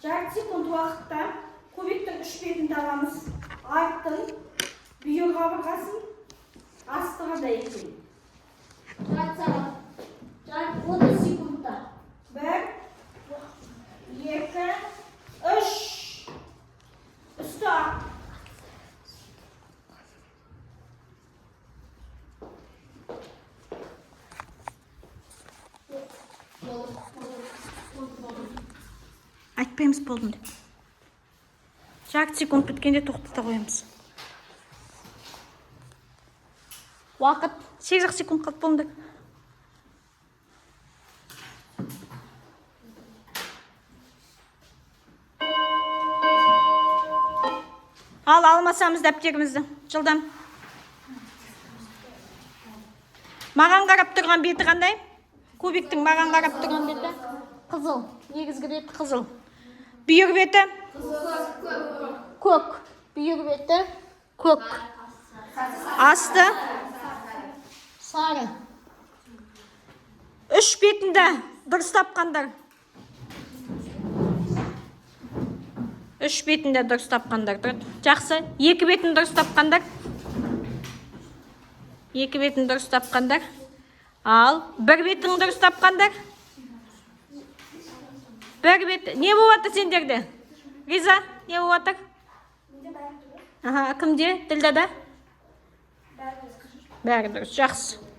жарты секунд уақытта кубиктің үш бетін табамыз. Арттың бүйір қабырғасын астыға да екеу. Жарты сағат. Жарты 30 секундта. 1, 2, 3. Үсті ақ. Айтпаймыз болдым деп. Жарты секунд біткенде тоқтата қоямыз. Уақыт 8 секунд қалып болды. Ал алмасамыз дәптерімізді. Жылдам. Маған қарап тұрған беті қандай? Кубиктің маған қарап тұрған беті қызыл. Негізгі беті қызыл. Бүйір беті көк. Бүйір беті көк. Асты сары. Үш бетінде дұрыс тапқандар. Үш бетінде дұрыс тапқандар. Жақсы. Екі бетін дұрыс тапқандар. Екі бетін дұрыс тапқандар. Ал бір бетін дұрыс тапқандар. Бір бет. Не болады сендерде? Риза, не болады? Кімде? Ділдада? Бәрі дұрыс. Жақсы.